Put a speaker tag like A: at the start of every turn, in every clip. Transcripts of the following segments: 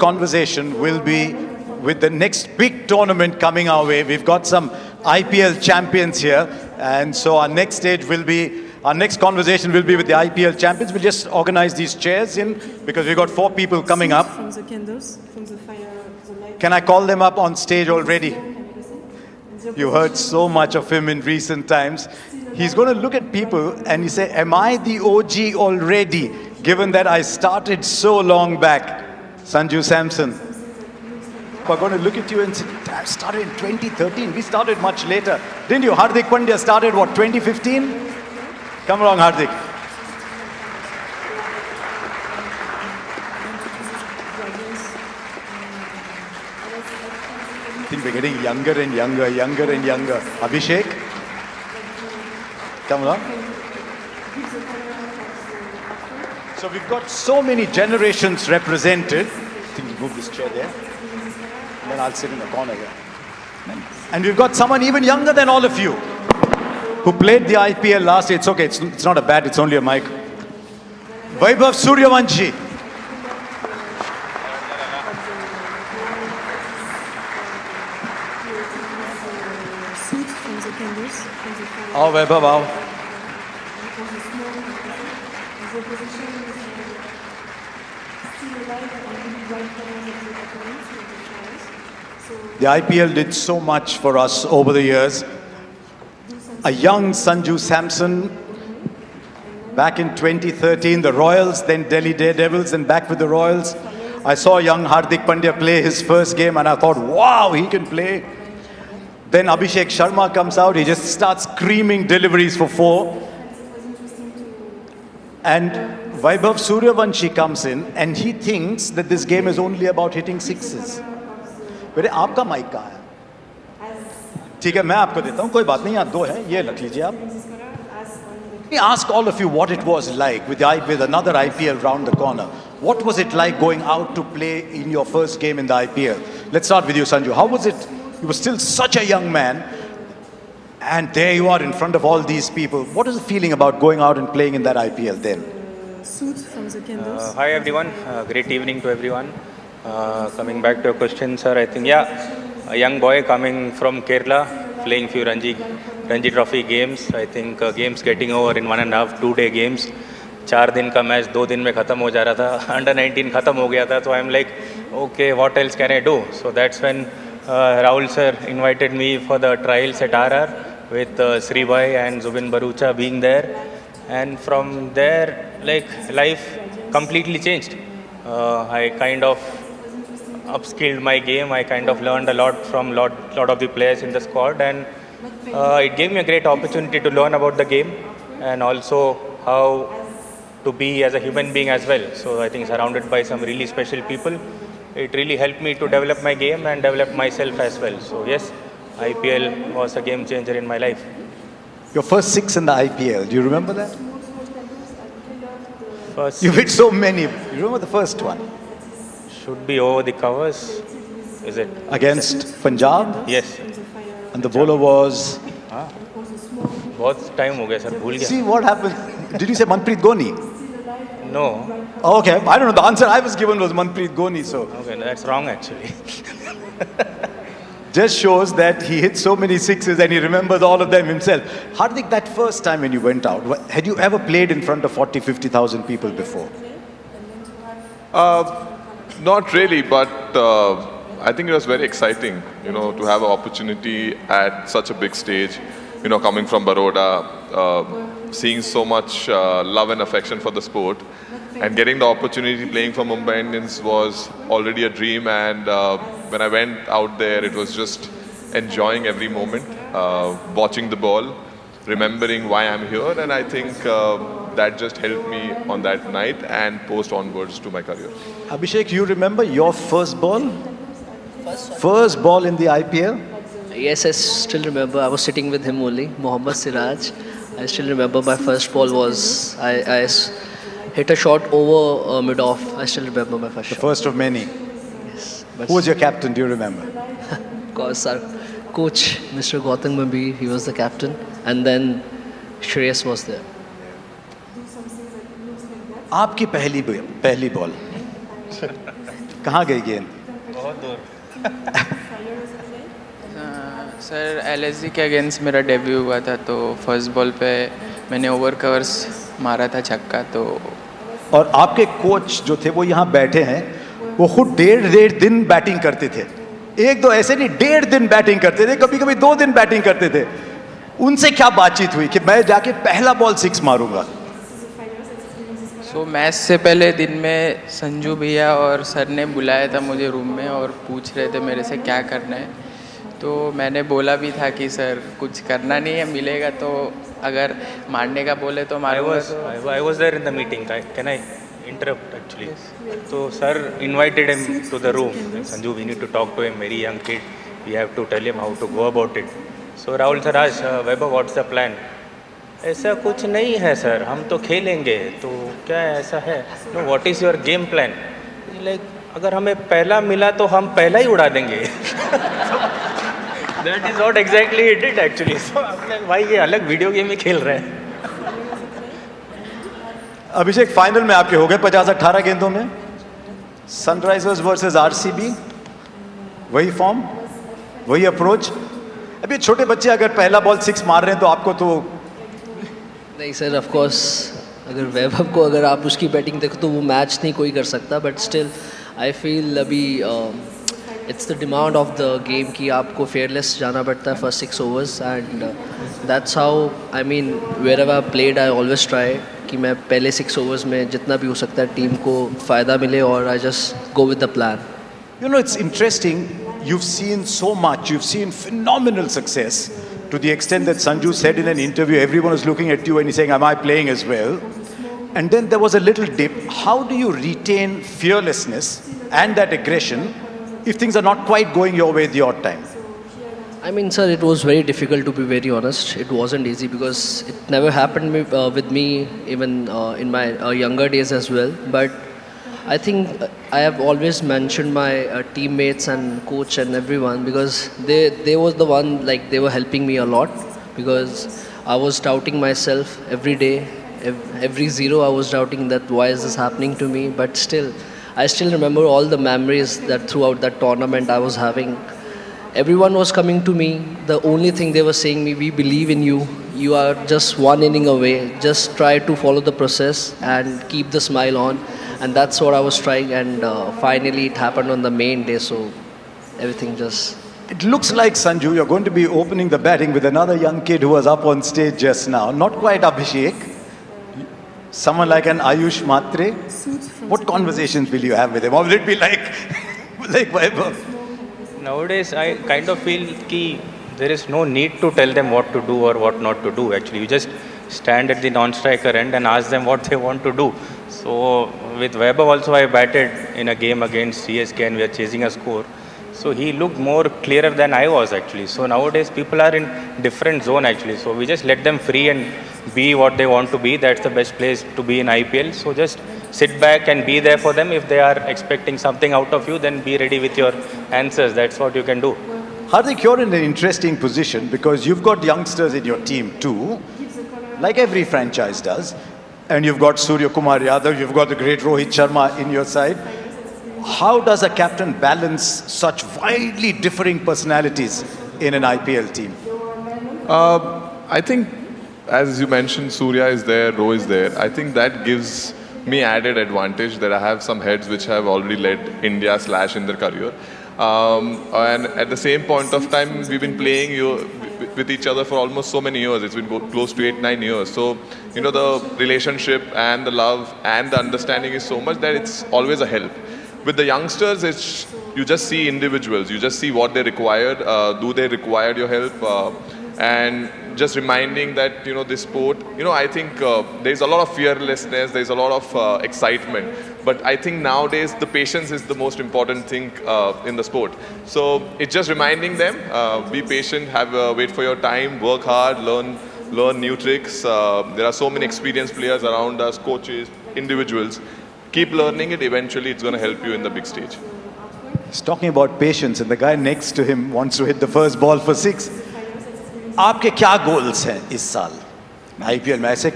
A: conversation will be with the next big tournament coming our way. We've got some IPL champions here, and so our next conversation will be with the IPL champions. We'll just organize these chairs in because we've got 4 people coming up.
B: From the candles, from the fire, the light.
A: Can I call them up on stage already? You heard so much of him in recent times. He's going to look at people and he say, am I the OG already, given that I started so long back? Sanju Samson. We're going to look at you and say, I started in 2013. We started much later. Didn't you? Hardik Pandya started, what, 2015? Come along, Hardik. I think we're getting younger and younger. Abhishek? Come along. So we've got so many generations represented. I think you move this chair there. And then I'll sit in the corner here. And we've got someone even younger than all of you who played the IPL last year. It's okay, it's not a bat, it's only a mic. Vaibhav Suryavanshi.
B: Soot from the candles, from the fire.
A: आओ वैभव आओ.
B: From the smoke, the opposition is still alive and the bright colors of the opponents with the fires. So
A: The IPL did so much for us over the years. A young Sanju Samson back in 2013, the Royals, then Delhi Daredevils, and back with the Royals. I saw young Hardik Pandya play his first game and I thought, wow, he can play. Then Abhishek Sharma comes out, he just starts screaming deliveries for 4. And Vaibhav Suryavanshi comes in and he thinks that this game is only about hitting sixes. बेटे आपका mic कहाँ है? ठीक है, मैं आपको देता हूँ, कोई बात नहीं, यहाँ 2 है, ये रख लीजिए आप. Let me ask all of you what it was like with another IPL round the corner. What was it like going out to play in your first game in the IPL? Let's start with you, Sanju. How was it? You were still such a young man, and there you are in front of all these people. What is the feeling about going out and playing in that IPL then?
B: soot from the candles.
C: Hi everyone, great evening to everyone. Coming back to your question, sir, I think, a young boy coming from Kerala, playing few Ranji Trophy games. I think games getting over in 1.5, 2-day games. 4 दिन का match 2 दिन में ख़त्म हो जा रहा था. Under 19 ख़त्म हो गया था. So I'm like, okay, what else can I do? So that's when Rahul sir invited me for the trials at RR with Sri Bhai and Zubin Bharucha being there. And from there, like, life completely changed. I kind of upskilled my game. I kind of learned a lot from lot of the players in the squad, and it gave me a great opportunity to learn about the game and also how to be as a human being as well. So I think surrounded by some really special people, it really helped me to develop my game and develop myself as well. So yes, IPL was a game changer in my life.
A: Your first 6 in the IPL, do you remember that?
C: First
A: You hit so many. You remember the first one?
C: should be over the covers, is it?
A: Against Punjab?
C: Yes.
A: And the bowler was...
C: बहुत time हो गया sir, भूल गया.
A: See what happened? Did you say Manpreet Goni?
C: No.
A: Oh, okay, I don't know. The answer I was given was Manpreet Goni, so...
C: Okay, that's wrong actually.
A: Just shows that he hit so many sixes and he remembers all of them himself. Hardik, that first time when you went out, had you ever played in front of 40, 50,000 people before?
D: Not really, but I think it was very exciting, to have an opportunity at such a big stage, coming from Baroda, seeing so much love and affection for the sport, and getting the opportunity playing for Mumbai Indians was already a dream. And when I went out there, it was just enjoying every moment, watching the ball, remembering why I'm here, and I think that just helped me on that night and post onwards to my career.
A: Abhishek, you remember your first ball? First ball in the IPL?
E: Yes, I still remember. I was sitting with him only, Mohammad Siraj. I still remember my first ball was, I hit a shot over mid-off. I still remember my first
A: The
E: shot.
A: first of many.
E: Yes. But
A: Who was your captain, do you remember?
E: of course, our coach, Mr. Gautam Gambhir, he was the captain. And then Shreyas was there.
A: आपकी पहली ball कहाँ गई गेंद?
C: बहुत दूर.
F: Sir LSG के against मेरा debut हुआ था, तो फर्स्ट बॉल पे मैंने ओवर कवर्स मारा था छक्का. तो
A: और आपके कोच जो थे वो यहाँ बैठे हैं, वो खुद डेढ़ दिन बैटिंग करते थे. एक दो ऐसे नहीं, 1.5 दिन बैटिंग करते थे, कभी कभी 2 दिन बैटिंग करते थे. उनसे क्या बातचीत हुई कि मैं जाके पहला बॉल 6 मारूंगा?
F: सो मैच से पहले दिन में संजू भैया और सर ने बुलाया था मुझे रूम में और पूछ रहे थे मेरे से क्या करना है. तो मैंने बोला भी था कि सर कुछ करना नहीं है, मिलेगा तो अगर मारने का बोले तो मारूंगा.
C: I was there in the meeting. Can I interrupt actually? So sir invited him to the room. Sanju, we need to talk to him. Very young kid. We have to tell him how to go about it. So Rahul sir asked, Vaibhav, what's the plan? ऐसा कुछ नहीं है sir, हम तो खेलेंगे. तो क्या ऐसा है? No, what is your game plan? Like अगर हमें पहला मिला तो हम पहला ही उड़ा देंगे. That is what exactly he did actually. So I'm like, भाई ये अलग वीडियो गेम ही खेल रहे हैं.
A: अभिषेक, फाइनल में आपके हो गए 50-18 गेंदों में. सनराइजर्स वर्सेस RCB, वही फॉर्म, वही अप्रोच. अभी छोटे बच्चे अगर पहला बॉल 6 मार रहे हैं तो आपको तो
E: नहीं सर, ऑफ कोर्स अगर वैभव को अगर आप उसकी बैटिंग देखो तो वो मैच नहीं कोई कर सकता. बट स्टिल आई फील अभी it's the demand of the game कि आपको फेयरलेस जाना पड़ता है first 6 overs. And that's how I mean wherever I played I always try कि मैं पहले 6 ओवर्स में जितना भी हो सकता है टीम को फ़ायदा मिले और I just go with the plan.
A: You know, it's interesting. You've seen so much. You've seen phenomenal success to the extent that Sanju said in an interview, everyone was looking at you and he's saying, am I playing as well? And then there was a little dip. How do you retain fearlessness and that aggression if things are not quite going your way the odd time?
E: I mean, sir, it was very difficult to be very honest. It wasn't easy because it never happened with me even in my younger days as well. But I think I have always mentioned my teammates and coach and everyone because they was the one, like they were helping me a lot because I was doubting myself every day. Every zero I was doubting that why is this happening to me. But still, I still remember all the memories that throughout that tournament I was having. Everyone was coming to me. The only thing they were saying me, we believe in you. You are just one inning away. Just try to follow the process and keep the smile on. And that's what I was trying. And finally, it happened on the main day. So everything just.
A: It looks like, Sanju, you're going to be opening the batting with another young kid who was up on stage just now. Not quite Abhishek. Someone like an Ayush Matre. What conversations will you have with him? Or will it be like Vaibhav?
C: Nowadays, I kind of feel कि there is no need to tell them what to do or what not to do. Actually, you just stand at the non-striker end and ask them what they want to do. So with Vaibhav also, I batted in a game against CSK and we are chasing a score. So he looked more clearer than I was actually. So nowadays, people are in different zone actually. So we just let them free and be what they want to be. That's the best place to be in IPL. So just sit back and be there for them. If they are expecting something out of you, then be ready with your answers. That's what you can do.
A: Hardik, you're in an interesting position because you've got youngsters in your team too, like every franchise does. And you've got Surya Kumar Yadav, you've got the great Rohit Sharma in your side. How does a captain balance such widely differing personalities in an IPL team?
D: I think, as you mentioned, Surya is there, Ro is there. I think that gives me added advantage that I have some heads which have already led India / in their career. And at the same point of time, we've been playing with each other for almost so many years. It's been close to 8-9 years. So, you know, the relationship and the love and the understanding is so much that it's always a help. With the youngsters, you just see individuals. You just see what they required. Do they require your help? And just reminding that, you know, this sport, you know, I think there's a lot of fearlessness, there's a lot of excitement. But I think nowadays the patience is the most important thing in the sport. So it's just reminding them, be patient, wait for your time, work hard, learn new tricks. There are so many experienced players around us, coaches, individuals. Keep learning it, eventually it's going to help you in the big stage.
A: He's talking about patience and the guy next to him wants to hit the first ball for 6. आपके क्या goals हैं इस साल IPL में? ऐसी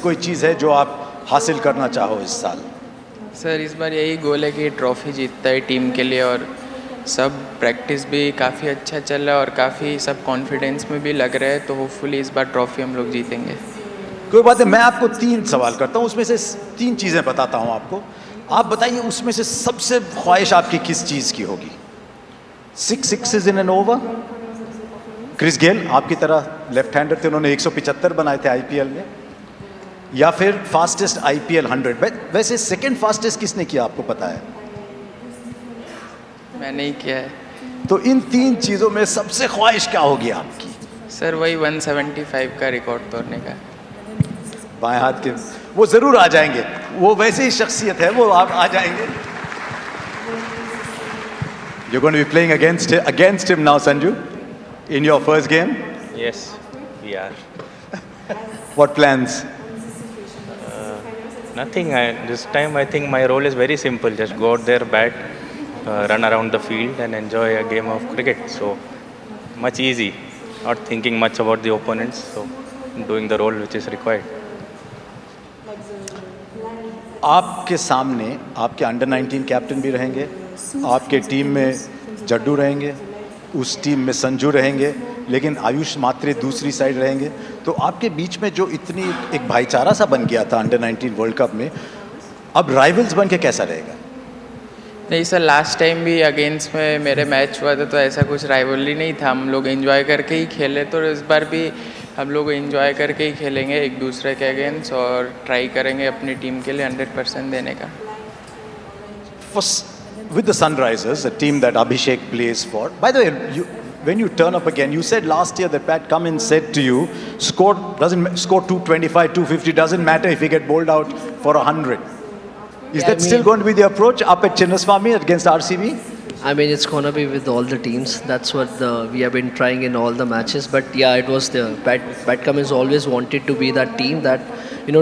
A: कोई चीज़ है जो आप हासिल करना चाहो इस साल?
F: सर इस बार यही गोल है कि ट्रॉफी जीतता है टीम के लिए, और सब प्रैक्टिस भी काफ़ी अच्छा चल रहा है और काफ़ी सब कॉन्फिडेंस में भी लग रहे हैं, तो होपफुली इस बार ट्रॉफी हम लोग जीतेंगे।
A: कोई बात नहीं, मैं आपको 3 सवाल करता हूँ, उसमें से 3 चीज़ें बताता हूँ आपको। आप बताइए उसमें से सबसे ख्वाहिश आपकी किस चीज़ की होगी? 6 sixes in an over? Chris Gayle आपकी तरह लेफ्ट हैंडर थे, उन्होंने 175 बनाए थे आईपीएल में, या फिर फास्टेस्ट आईपीएल 100? वैसे सेकंड फास्टेस्ट किसने किया आपको पता है?
F: मैंने ही किया है।
A: तो इन 3 चीज़ों में सबसे ख्वाहिश क्या होगी आपकी?
F: सर वही 175 का रिकॉर्ड तोड़ने का।
A: बाएं हाथ के वो जरूर आ जाएंगे, वो वैसे ही शख्सियत है, वो आप आ जाएंगे। You're going to be playing against him now, Sanju, in your first game.
C: Yes, we are.
A: What plans?
C: Nothing. This time I think my role is very simple. Just go out there, bat, run around the field, and enjoy a game of cricket. So much easy. Not thinking much about the opponents. So doing the role which is required.
A: आपके सामने आपके under 19 captain भी रहेंगे, आपके team में जड्डू रहेंगे, उस team में संजू रहेंगे, लेकिन आयुष मात्रे दूसरी साइड रहेंगे। तो आपके बीच में जो इतनी एक भाईचारा सा बन गया था अंडर 19 वर्ल्ड कप में, अब राइवल्स बन के कैसा रहेगा?
F: नहीं सर, लास्ट टाइम भी अगेंस्ट में मेरे मैच हुआ था, तो ऐसा कुछ राइवलरी नहीं था, हम लोग एंजॉय करके ही खेले। तो इस बार भी हम लोग एंजॉय करके ही खेलेंगे एक दूसरे के अगेंस्ट, और ट्राई करेंगे अपनी टीम के लिए 100% देने का।
A: With the Sunrisers, a team that Abhishek plays for. By the way, when you turn up again, you said last year that Pat Cummins said to you, score 225, 250, doesn't matter if you get bowled out for 100. Is that still going to be the approach up at Chinnaswamy against RCB?
E: I mean, it's gonna be with all the teams. That's what we have been trying in all the matches. But yeah, it was the Pat Cummins always wanted to be that team that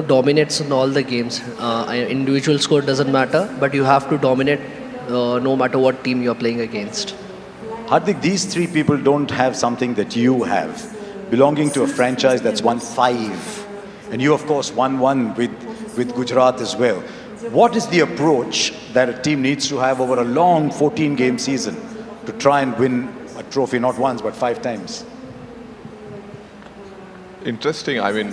E: dominates in all the games. Individual score doesn't matter, but you have to dominate no matter what team you're playing against.
A: Hardik, these 3 people don't have something that you have, belonging to a franchise that's won 5, and you of course won 1 with Gujarat as well. What is the approach that a team needs to have over a long 14-game season to try and win a trophy, not once but 5 times?
D: Interesting. I mean,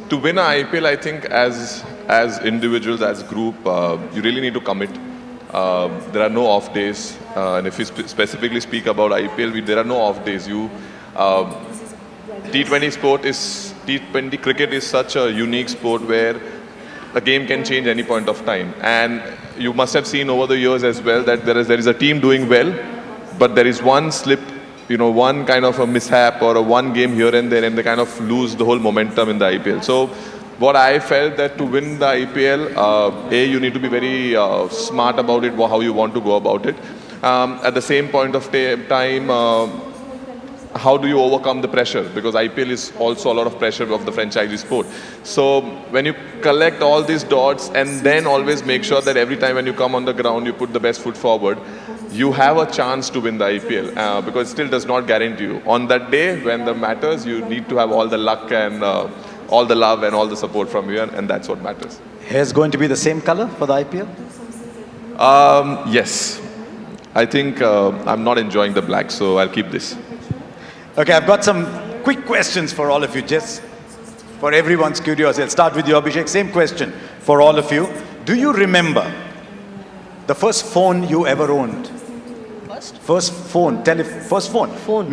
D: to win an IPL, I think as individuals, as group, you really need to commit. There are no off days, and if you specifically speak about IPL, there are no off days. T20 cricket is such a unique sport where a game can change any point of time, and you must have seen over the years as well that there is a team doing well, but there is one slip, one kind of a mishap or a one game here and there, and they kind of lose the whole momentum in the IPL. So what I felt that to win the IPL, you need to be very smart about it, how you want to go about it. At the same point of time, how do you overcome the pressure? Because IPL is also a lot of pressure of the franchisee sport. So when you collect all these dots and then always make sure that every time when you come on the ground, you put the best foot forward, you have a chance to win the IPL, because it still does not guarantee you. On that day, when the matters, you need to have all the luck and all the love and all the support from you, and that's what matters.
A: Hair is going to be the same color for the IPL?
D: Yes. I think I'm not enjoying the black, so I'll keep this.
A: Okay, I've got some quick questions for all of you, just for everyone's curiosity. I'll start with you, Abhishek. Same question for all of you. Do you remember the first phone you ever owned? First phone.
E: Phone.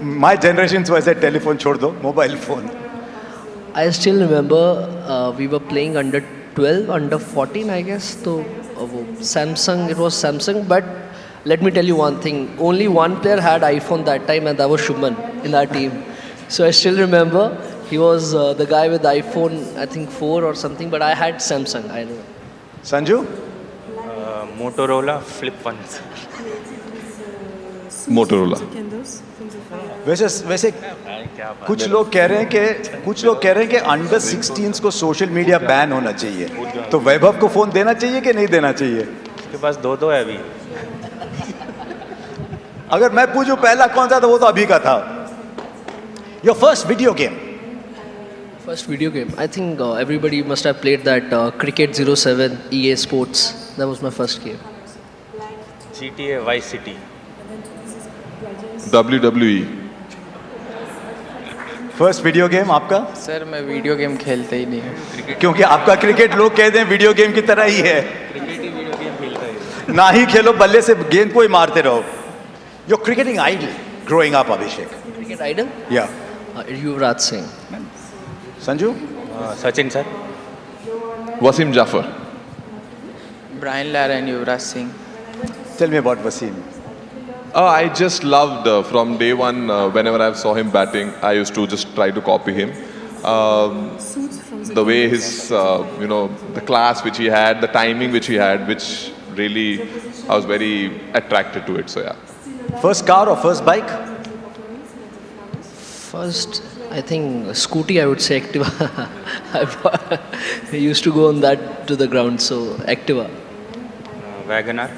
A: My generation's was a telephone, chhod do, mobile phone.
E: I still remember we were playing under 12, under 14, I guess. So Samsung, it was Samsung, but let me tell you one thing. Only one player had iPhone that time, and that was Shubman in our team. So I still remember he was the guy with iPhone, I think 4 or something, but I had Samsung. I know.
A: Sanju?
C: Motorola flip ones.
D: Motorola.
A: वैसे कुछ लोग कह रहे हैं कि under 16s को social media ban होना चाहिए, तो वैभव को फोन देना चाहिए कि नहीं देना चाहिए?
C: उसके पास दो है अभी.
A: अगर मैं पूछूं पहला कौन सा था, वो तो अभी का था. Your first video game?
E: First video game. I think everybody must have played that Cricket 07 EA Sports. That was my first game.
C: GTA Vice City.
D: WWE.
A: First video game आपका?
F: सर मैं वीडियो गेम खेलते ही नहीं हूँ।
A: क्योंकि आपका cricket लोग कहते हैं वीडियो गेम की तरह ही है।
C: क्रिकेट ही वीडियो गेम खेलता है।
A: ना ही खेलो, बल्ले से गेंद को ही मारते रहो। Your cricketing idol growing up, Abhishek.
E: Cricket idol?
A: Yeah.
E: Yuvraj Singh.
A: Sanju?
C: Sachin sir.
D: Wasim Jafar.
F: Brian Lara and Yuvraj Singh.
A: Tell me about Wasim.
D: I just loved from day one. Whenever I saw him batting, I used to just try to copy him. The way his, the class which he had, the timing which he had, which really I was very attracted to it. So yeah.
A: First car or first bike?
E: First, I think scooty, I would say Activa. I used to go on that to the ground, so Activa.
C: Wagoner.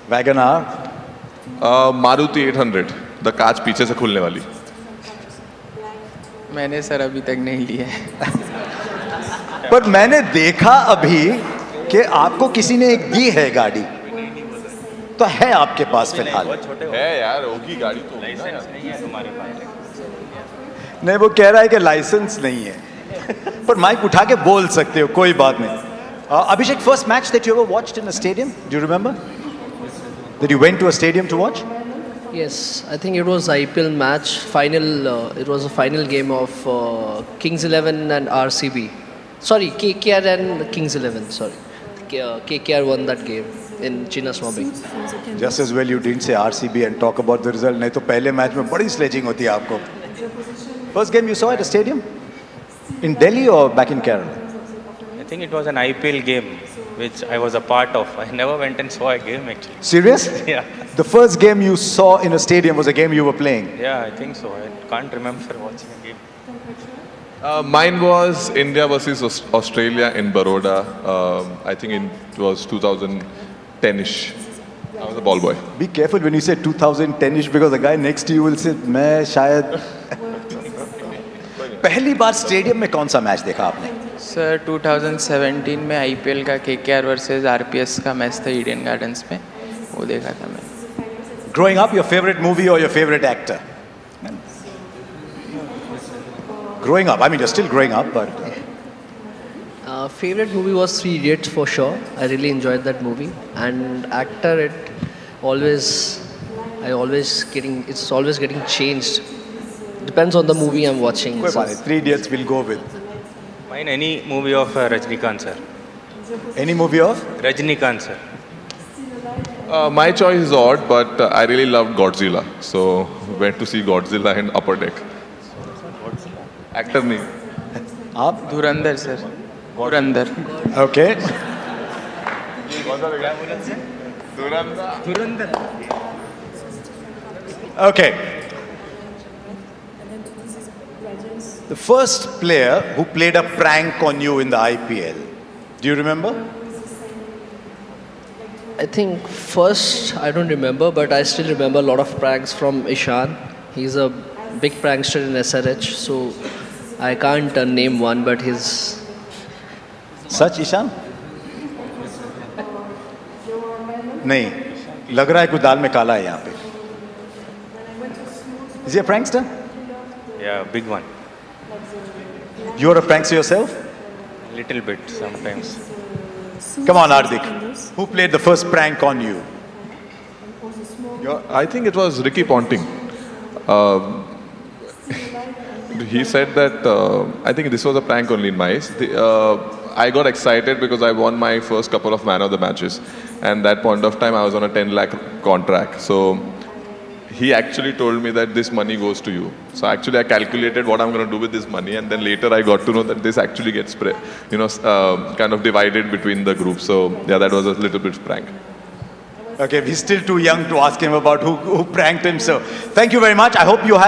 A: Wagoner.
D: Maruti 800. The कांच पीछे से खुलने वाली.
F: मैंने sir अभी तक नहीं लिया है।
A: पर मैंने देखा अभी कि आपको किसी ने एक दी है गाड़ी, तो है आपके पास फिलहाल?
D: है यार, होगी गाड़ी तो होगी ना यार।
C: लाइसेंस नहीं है तुम्हारे पास।
A: नहीं, वो कह रहा है कि लाइसेंस नहीं है। पर माइक उठा के बोल सकते हो, कोई बात नहीं। Abhishek, first match that you ever watched in a stadium, do you remember? That you went to a stadium to watch?
E: Yes, I think it was IPL match final. It was a final game of Kings 11 and RCB. Sorry, KKR and Kings 11. Sorry, KKR won that game in Chinnaswamy.
A: Just as well you didn't say RCB and talk about the result. नहीं तो पहले match में बड़ी sledging होती है आपको। First game you saw at a stadium? In Delhi or back in Kerala?
C: I think it was an IPL game which I was a part of. I never went and saw a game actually.
A: Serious?
C: Yeah.
A: The first game you saw in a stadium was a game you were playing.
C: Yeah, I think so. I can't remember watching a game.
D: Mine was India versus Australia in Baroda. I think it was 2010ish. I was a ball boy.
A: Be careful when you say 2010ish because the guy next to you will say मैं शायद। पहली बार stadium में कौन सा match देखा आपने?
F: Sir 2017 में IPL का केकेआर वर्सेस आरपीएस का मैच था ईडन गार्डन्स में, वो देखा था मैंने।
A: Growing up, your favorite movie or your favorite actor? Growing up, I mean you're still growing up, but
E: Favorite movie was Three Idiots for sure. I really enjoyed that movie. And actor, it's always getting changed. Depends on the movie I'm watching.
A: कोई
E: So-
A: बात नहीं, Three Idiots will go with.
C: Mine any movie of Rajnikant sir.
A: Any movie of?
C: Rajnikant sir.
D: My choice is odd, but I really loved Godzilla. So went to see Godzilla in Upper Deck. Actor नहीं.
A: आप?
F: धुरंधर sir, Dhurandhar.
A: Okay. Okay. The first player who played a prank on you in the IPL. Do you remember?
E: I think first, I don't remember, but I still remember a lot of pranks from Ishan. He's a big prankster in SRH, so I can't name one, but his.
A: सच ईशान? नहीं, लग रहा है कोई दाल में काला है यहाँ पे। Is he a prankster?
C: Yeah, big one.
A: You're a prankster yourself?
C: Little bit sometimes.
A: Come on, Hardik. Who played the first prank on you?
D: I think it was Ricky Ponting. He said that, I think this was a prank only in my eyes. I got excited because I won my first couple of man of the matches. And that point of time I was on a 10 lakh contract. So he actually told me that this money goes to you. So actually I calculated what I'm going to do with this money, and then later I got to know that this actually gets kind of divided between the group. So yeah, that was a little bit prank.
A: Okay, he's still too young to ask him about who pranked him. So thank you very much. I hope you have